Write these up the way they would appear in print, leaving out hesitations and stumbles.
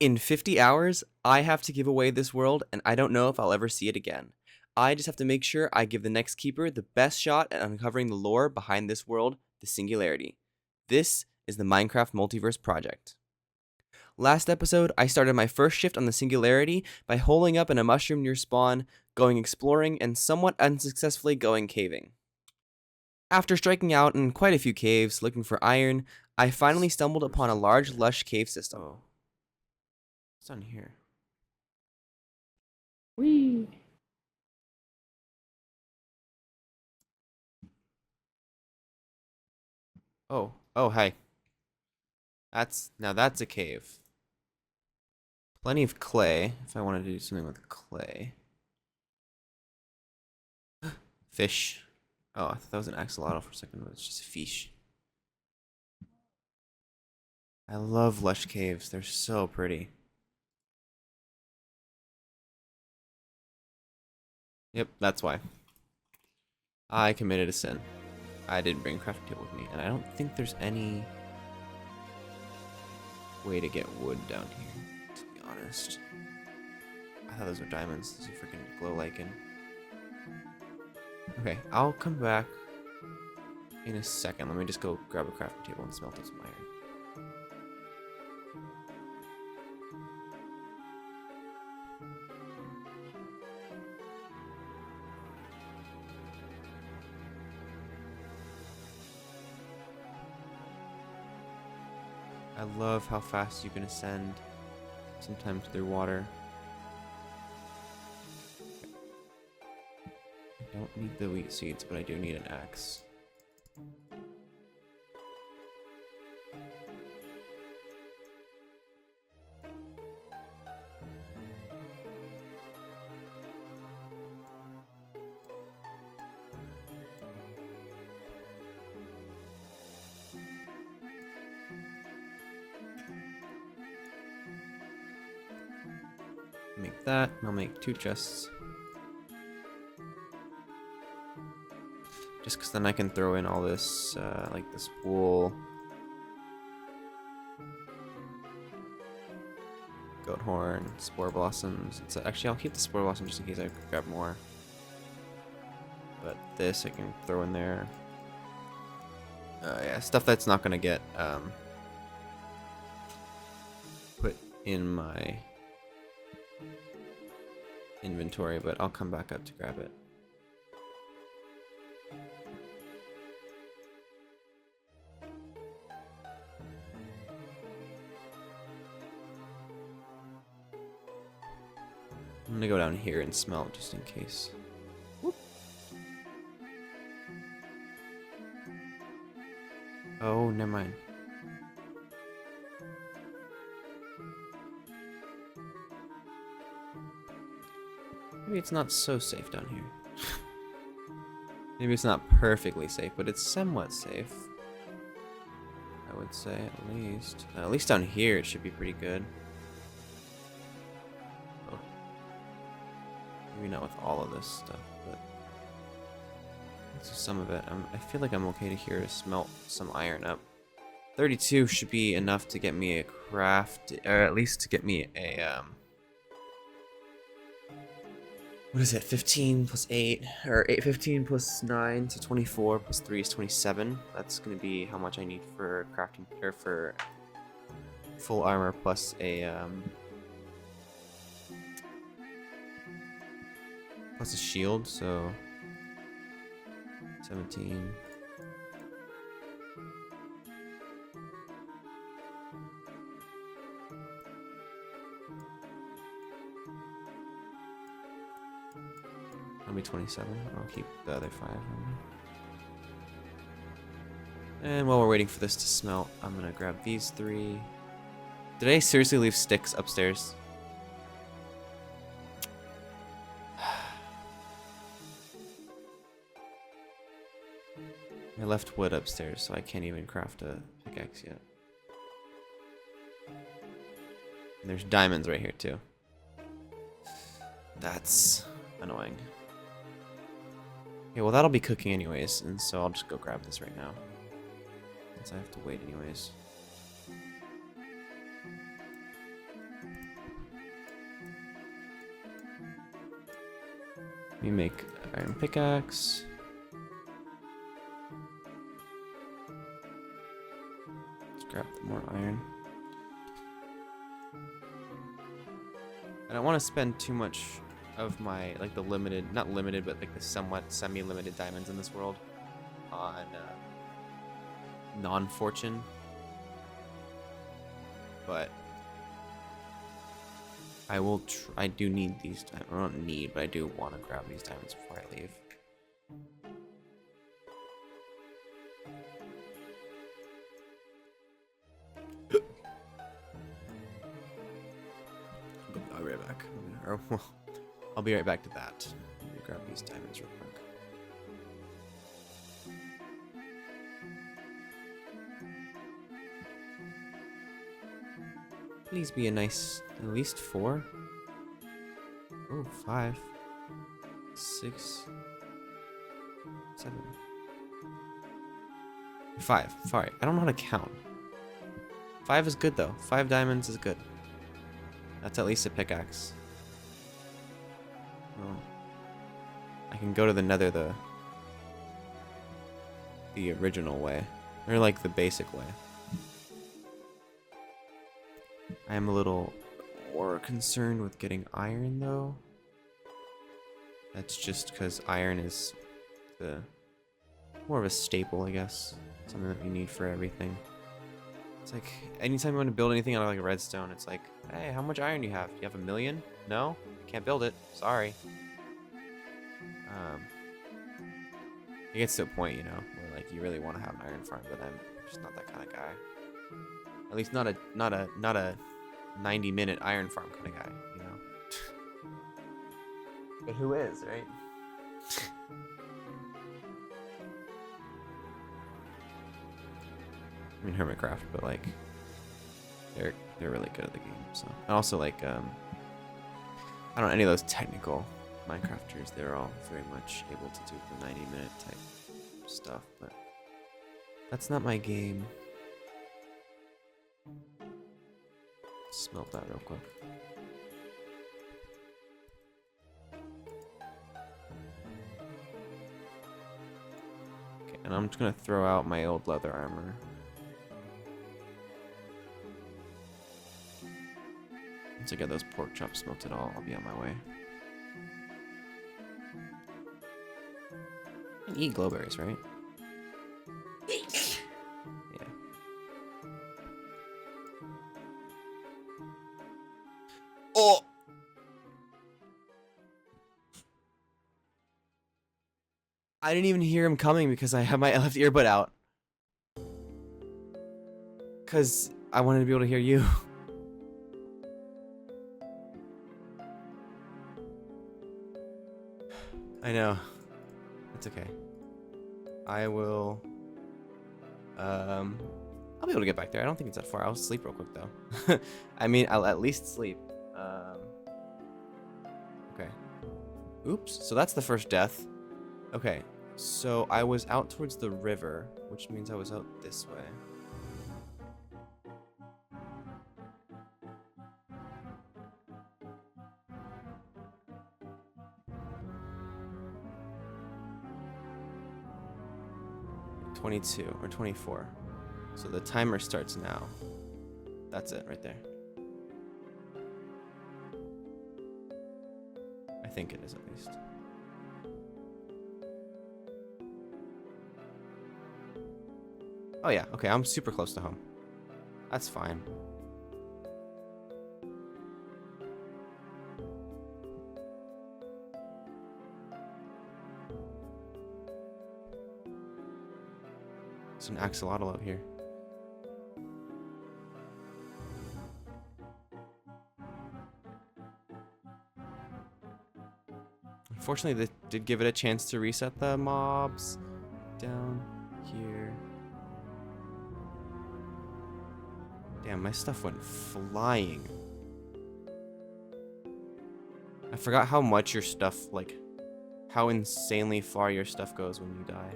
In 50 hours, I have to give away this world, and I don't know if I'll ever see it again. I just have to make sure I give the next keeper the best shot at uncovering the lore behind this world, the Singularity. This is the Minecraft Multiverse Project. Last episode, I started my first shift on the Singularity by holing up in a mushroom near spawn, going exploring, and somewhat unsuccessfully going caving. After striking out in quite a few caves looking for iron, I finally stumbled upon a large, lush cave system. Oh, what's on here? Whee! Oh, hey. That's a cave. Plenty of clay, if I wanted to do something with clay. Fish. Oh, I thought that was an axolotl for a second, but it's just a fish. I love lush caves. They're so pretty. Yep, that's why. I committed a sin. I didn't bring a crafting table with me, and I don't think there's any way to get wood down here, to be honest. I thought those were diamonds. Those are freaking glow lichen. Okay, I'll come back in a second. Let me just go grab a crafting table and smelt up some iron. I love how fast you can ascend, sometimes through water. I don't need the wheat seeds, but I do need an axe. Make that, and I'll make 2 chests. Just because then I can throw in all this, like this wool, goat horn, spore blossoms. Actually, I'll keep the spore blossom just in case I grab more. But this I can throw in there. Yeah, stuff that's not gonna get put in my inventory, but I'll come back up to grab it. I'm gonna go down here and smelt just in case. Whoop. Oh, never mind. Maybe it's not so safe down here. Maybe it's not perfectly safe, but it's somewhat safe. I would say, at least. At least down here it should be pretty good. Oh. Maybe not with all of this stuff, but this is some of it. I feel like I'm okay to here to smelt some iron up. 32 should be enough to get me a craft, or at least to get me a what is it? 15 plus 8, or 15 plus 9 to 24 plus 3 is 27. That's gonna be how much I need for crafting, or for full armor plus a shield. So 17. That'll be 27. I'll keep the other 5 on me. And while we're waiting for this to smelt, I'm gonna grab these 3. Did I seriously leave sticks upstairs? I left wood upstairs, so I can't even craft a pickaxe yet. And there's diamonds right here too. That's annoying. Okay, well that'll be cooking anyways, and so I'll just go grab this right now, since I have to wait anyways. me make iron pickaxe. Let's grab more iron. I don't want to spend too much of my, like, the limited, not limited, but like the somewhat semi-limited diamonds in this world on non-fortune. But I will I do need these diamonds. I don't need, but I do want to grab these diamonds before I leave. I'll be right back. Or, well, I'll be right back to that. Let me grab these diamonds real quick. Please be a nice, at least 4. Oh, 5, 6, 7, 5. Sorry, I don't know how to count. 5 is good though. 5 diamonds is good. That's at least a pickaxe. Well, I can go to the nether the original way, or like the basic way. I am a little more concerned with getting iron though. That's just because iron is the more of a staple, I guess. Something that we need for everything. It's like anytime you want to build anything out of like a redstone, it's like, hey, how much iron do you have? Do you have 1,000,000? No? Can't build it. Sorry. It gets to a point, you know, where like you really want to have an iron farm, but I'm just not that kind of guy. At least not a 90-minute iron farm kind of guy, you know. But who is, right? I mean, Hermitcraft, but like they're really good at the game. So, and also like I don't know, any of those technical Minecrafters, they're all very much able to do the 90-minute type stuff, but that's not my game. Smelt that real quick. Okay, and I'm just gonna throw out my old leather armor. Once I get those pork chops smelted, I'll be on my way. You can eat glowberries, right? Yeah. Oh! I didn't even hear him coming because I had my left earbud out. Because I wanted to be able to hear you. I know. It's okay. I will... I'll be able to get back there. I don't think it's that far. I'll sleep real quick, though. I mean, I'll at least sleep. Okay. Oops. So that's the first death. Okay. So I was out towards the river, which means I was out this way. $22 or 24. So the timer starts now. That's it right there. I think it is at least. Oh yeah, okay, I'm super close to home. That's fine. There's an axolotl out here. Unfortunately, they did give it a chance to reset the mobs down here. Damn, my stuff went flying. I forgot how much your stuff, like, how insanely far your stuff goes when you die.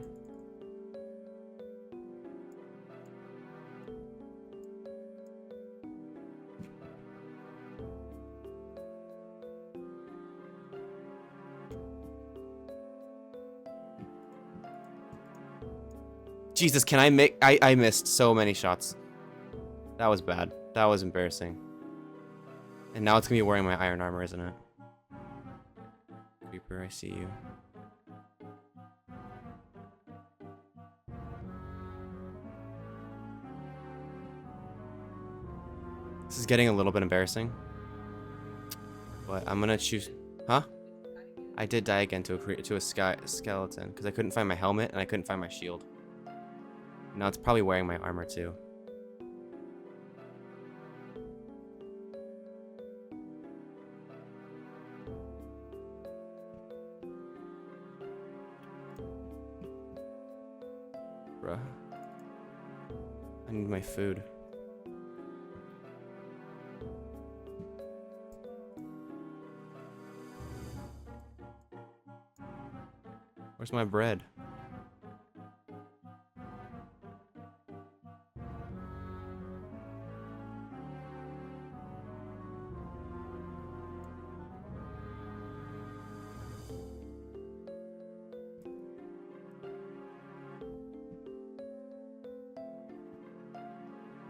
Jesus, can I make... I missed so many shots. That was bad. That was embarrassing. And now it's gonna be wearing my iron armor, isn't it? Creeper, I see you. This is getting a little bit embarrassing. But I'm gonna choose... Huh? I did die again to a skeleton because I couldn't find my helmet and I couldn't find my shield. Now it's probably wearing my armor too. Bruh. I need my food. Where's my bread?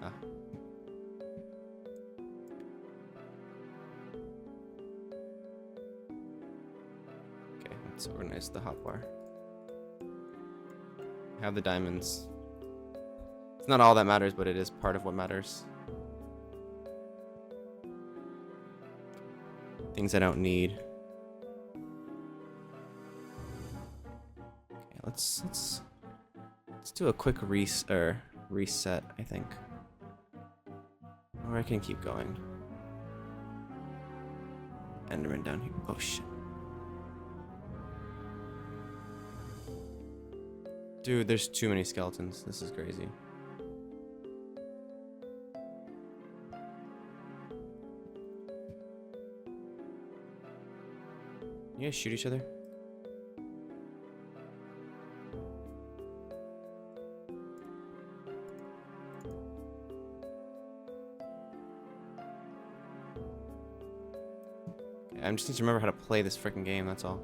Ah. Okay, let's organize the hotbar. I have the diamonds. It's not all that matters, but it is part of what matters. Things I don't need. Okay, let's do a quick reset, I think. Or I can keep going. Enderman down here. Oh shit. Dude, there's too many skeletons. This is crazy. You guys shoot each other? Okay, I just need to remember how to play this freaking game, that's all.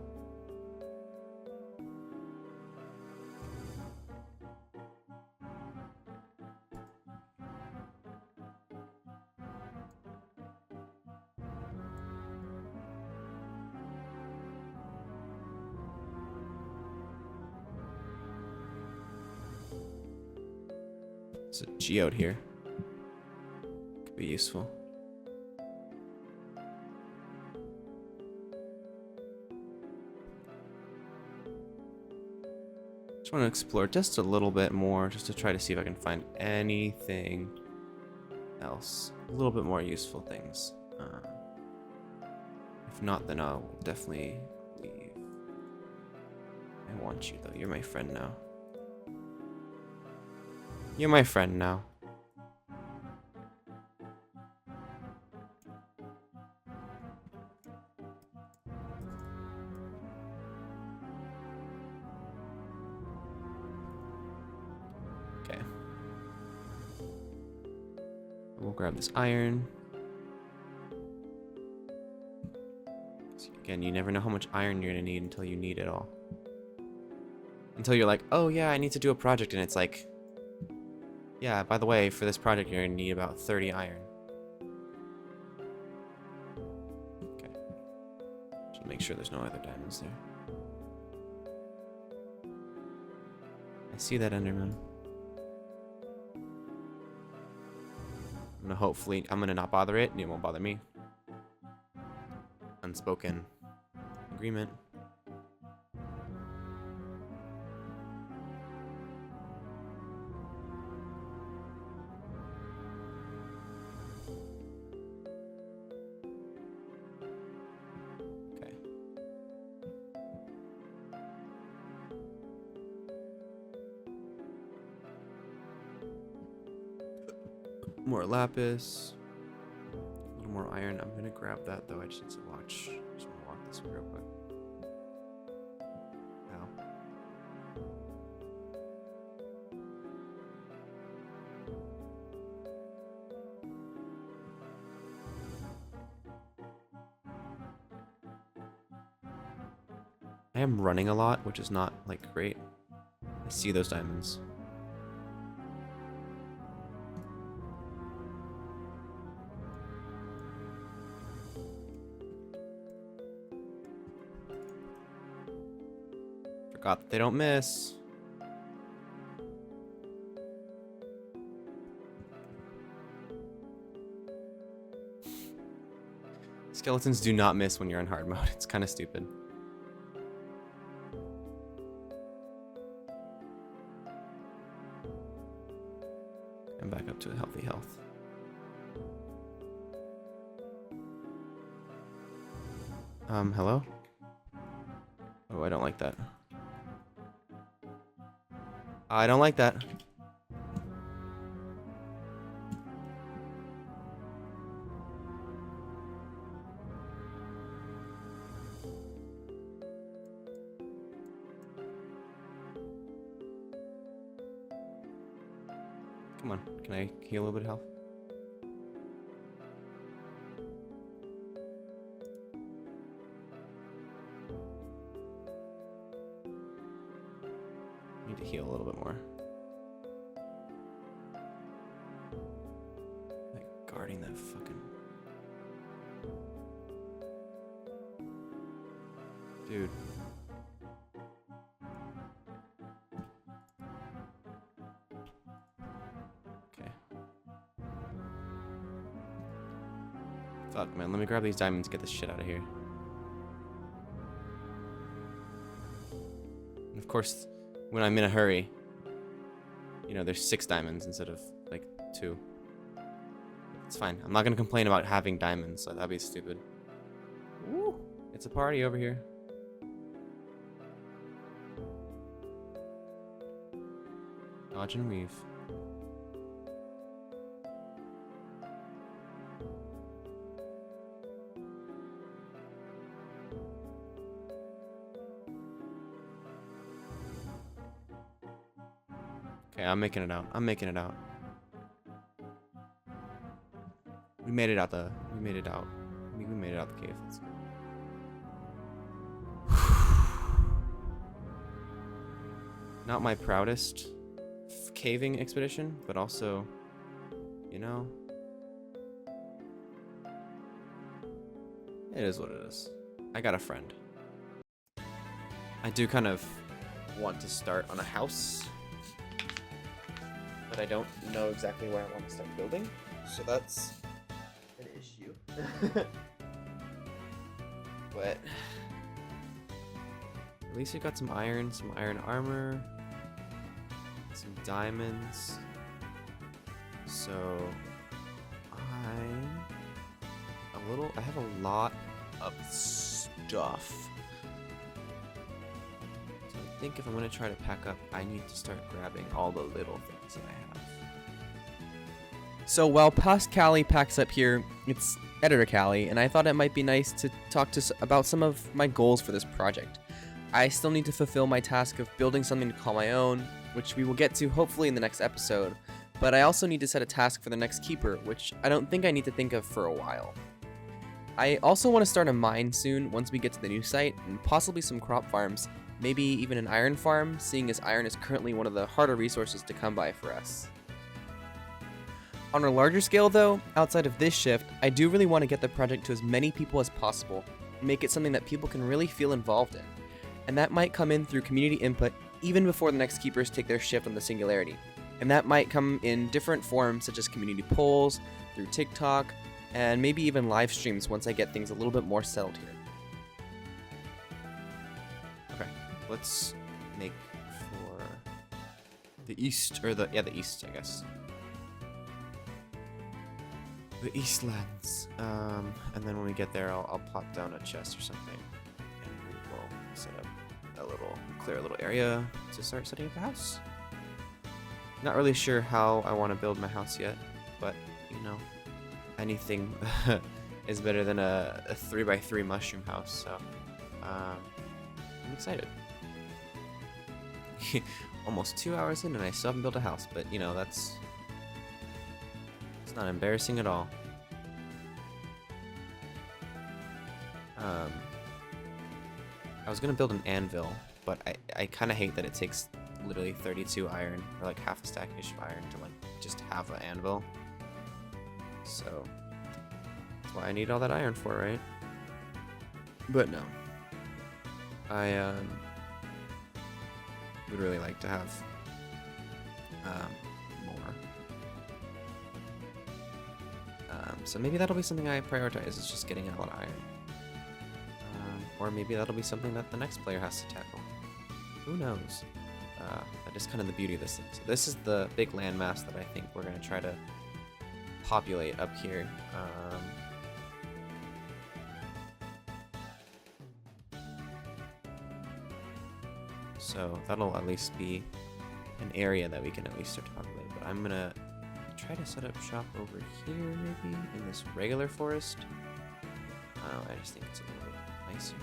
There's a geode here. Could be useful. Just want to explore just a little bit more, just to try to see if I can find anything else. A little bit more useful things. If not, then I'll definitely leave. I want you, though. You're my friend now. You're my friend now. Okay. We'll grab this iron. So again, you never know how much iron you're gonna need until you need it all. Until you're like, oh yeah, I need to do a project, and it's like, yeah, by the way, for this project, you're gonna need about 30 iron. Okay. Just make sure there's no other diamonds there. I see that Enderman. I'm gonna not bother it, and it won't bother me. Unspoken agreement. More lapis. A little more iron. I'm gonna grab that though. I just need to watch. Just wanna walk this way real quick. Ow. I am running a lot, which is not like great. I see those diamonds. Forgot that they don't miss. Skeletons do not miss when you're in hard mode. It's kind of stupid. I'm back up to a healthy health. Hello? Oh, I don't like that. I don't like that. Come on, can I heal a little bit of health? Need to heal a little bit more. Like guarding that fucking... Dude. Okay. Fuck, man. Let me grab these diamonds and get this shit out of here. And of course, when I'm in a hurry, you know, there's 6 diamonds instead of, like, 2. It's fine. I'm not gonna complain about having diamonds, so that'd be stupid. Woo! It's a party over here. Dodge and weave. Okay, I'm making it out. I'm making it out. We made it out the... We made it out. We made it out the cave. Let's go. Not my proudest caving expedition, but also, you know, it is what it is. I got a friend. I do kind of want to start on a house, but I don't know exactly where I want to start building, so that's an issue. But at least we got some iron armor, some diamonds. So I have a lot of stuff. So I think if I'm gonna try to pack up, I need to start grabbing all the little things that I have. So while past Callie packs up here, it's editor Callie, and I thought it might be nice to talk about some of my goals for this project. I still need to fulfill my task of building something to call my own, which we will get to hopefully in the next episode, but I also need to set a task for the next keeper, which I don't think I need to think of for a while. I also want to start a mine soon once we get to the new site, and possibly some crop farms, maybe even an iron farm, seeing as iron is currently one of the harder resources to come by for us. On a larger scale though, outside of this shift, I do really want to get the project to as many people as possible, and make it something that people can really feel involved in. And that might come in through community input even before the next keepers take their shift on the Singularity. And that might come in different forms such as community polls, through TikTok, and maybe even live streams once I get things a little bit more settled here. Okay, let's make for the east, or the east, I guess. The Eastlands. And then when we get there, I'll plop down a chest or something, and we will set up clear a little area to start setting up a house. Not really sure how I want to build my house yet, but you know, anything is better than a 3x3 mushroom house. So I'm excited. Almost 2 hours in and I still haven't built a house, but you know, it's not embarrassing at all. I was gonna build an anvil, but I kind of hate that it takes literally 32 iron, or like half a stack-ish of iron to like just have an anvil. So that's why I need all that iron for, right? But no. would really like to have more. So maybe that'll be something I prioritize, is just getting a lot of iron. Or maybe that'll be something that the next player has to tackle. Who knows? That is kind of the beauty of this thing. So this is the big landmass that I think we're going to try to populate up here. So that'll at least be an area that we can at least start to populate. But I'm going to try to set up shop over here, maybe, in this regular forest. I just think it's a little bit nicer.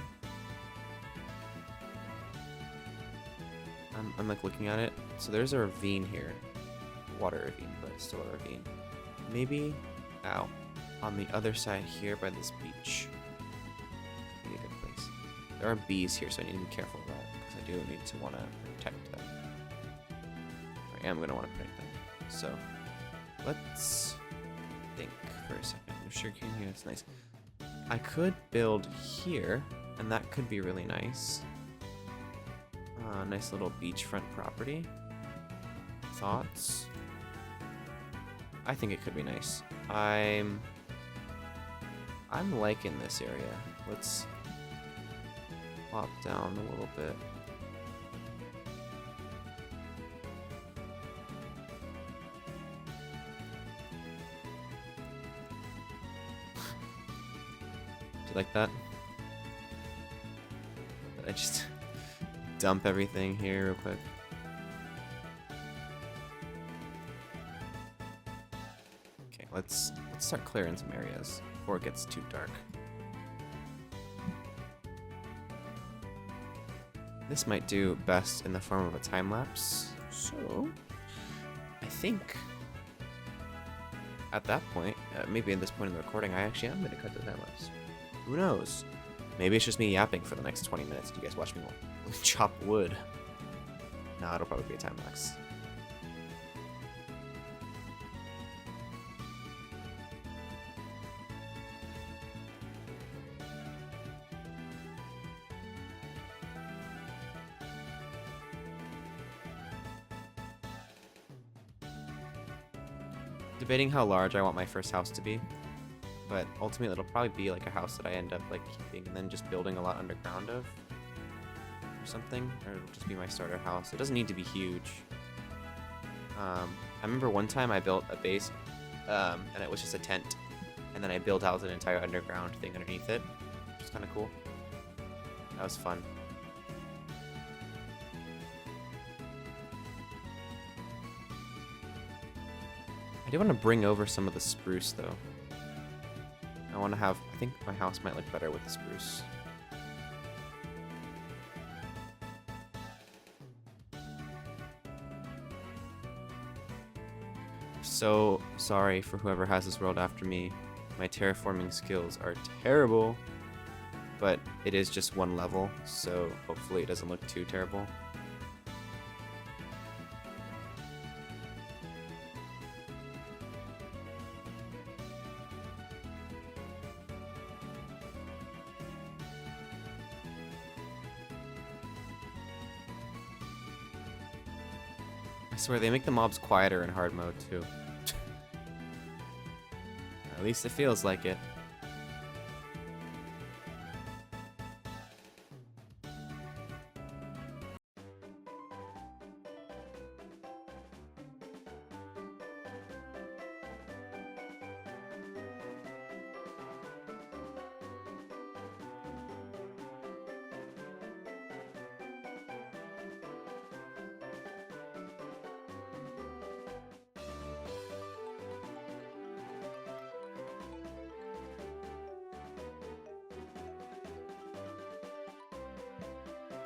I'm like looking at it. So there's a ravine here. Water ravine, but it's still a ravine. Maybe, on the other side here by this beach. Be a good place. There are bees here, so I need to be careful of that, because I do need to want to protect them. I am going to want to protect them. So, let's think for a second. There's sugarcane here, it's nice. I could build here, and that could be really nice. Nice little beachfront property. Thoughts? I think it could be nice. I'm liking this area. Let's plop down a little bit. Do you like that? I just dump everything here real quick. Okay, let's start clearing some areas before it gets too dark. This might do best in the form of a time lapse. So, I think at that point, maybe at this point in the recording, I actually am going to cut the time lapse. Who knows? Maybe it's just me yapping for the next 20 minutes and you guys watch me chop wood. Nah, it'll probably be a time lapse. Debating how large I want my first house to be, but ultimately it'll probably be like a house that I end up like keeping and then just building a lot underground of. Or something, or it'll just be my starter house. It doesn't need to be huge. I remember one time I built a base, and it was just a tent, and then I built out an entire underground thing underneath it, which is kind of cool. That was fun. I do want to bring over some of the spruce, though. I think my house might look better with the spruce. So sorry for whoever has this world after me. My terraforming skills are terrible, but it is just one level, so hopefully it doesn't look too terrible. I swear they make the mobs quieter in hard mode too. At least it feels like it.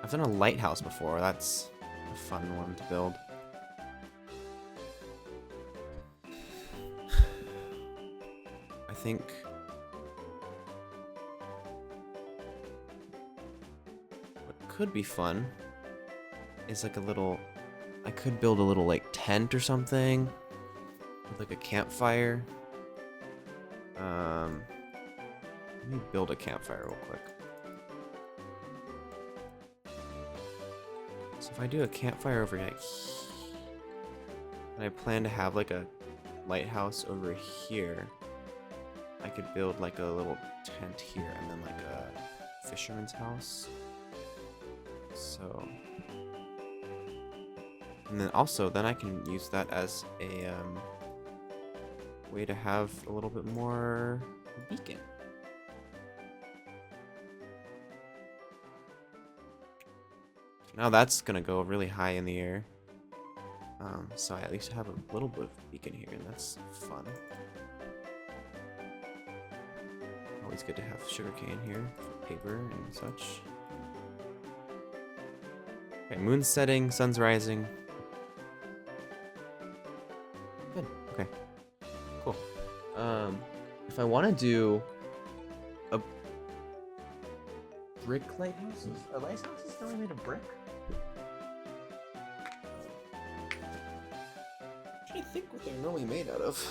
I've done a lighthouse before. That's a fun one to build. I think what could be fun is like a little, I could build a little like tent or something with like a campfire. Let me build a campfire real quick. So if I do a campfire over like, and I plan to have like a lighthouse over here, I could build like a little tent here and then like a fisherman's house. So, and then also then I can use that as a way to have a little bit more beacon. Now that's gonna go really high in the air. So I at least have a little bit of beacon here, and that's fun. Always good to have sugarcane here for paper and such. Okay, moon's setting, sun's rising. Good. Okay. Cool. If I want to do a brick lighthouses, are lighthouses normally made of brick? I think what they're normally made out of.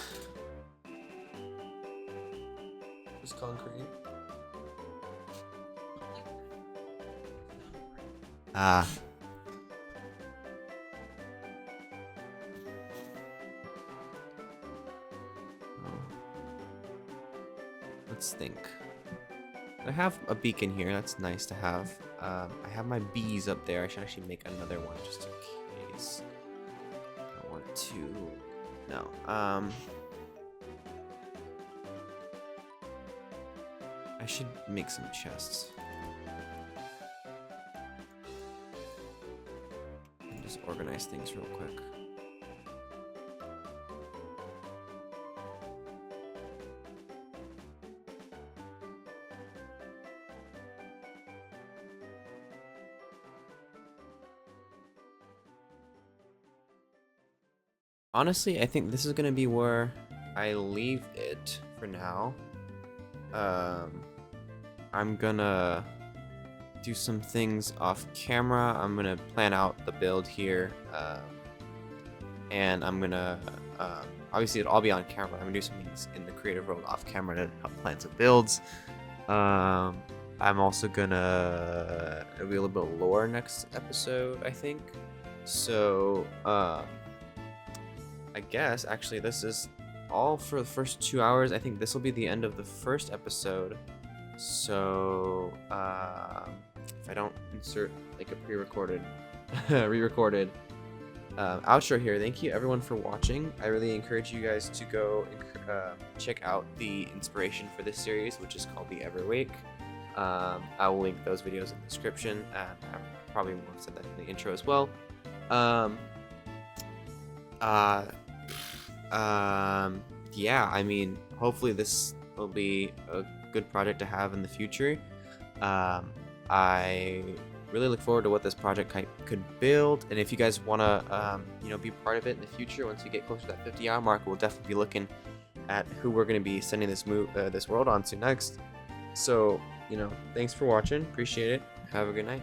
Just concrete. Ah. Let's think. I have a beacon here. That's nice to have. I have my bees up there. I should actually make another one just in case. I want to. No. I should make some chests. And just organize things real quick. Honestly, I think this is gonna be where I leave it for now. I'm gonna do some things off camera. I'm gonna plan out the build here, and I'm gonna obviously it'll all be on camera. I'm gonna do some things in the creative world off camera to help plan some builds. I'm also gonna it'll be a little bit of lore next episode, I think. So I guess actually this is all for the first 2 hours. I think this will be the end of the first episode. So if I don't insert like a pre-recorded re-recorded outro here, thank you everyone for watching. I really encourage you guys to go check out the inspiration for this series, which is called the Everwake. I will link those videos in the description, and I probably won't said that in the intro as well. Yeah, I mean, hopefully this will be a good project to have in the future. I really look forward to what this project could build, and if you guys want to, be part of it in the future, once we get closer to that 50-hour mark, we'll definitely be looking at who we're going to be sending this world on to next. So, thanks for watching. Appreciate it. Have a good night.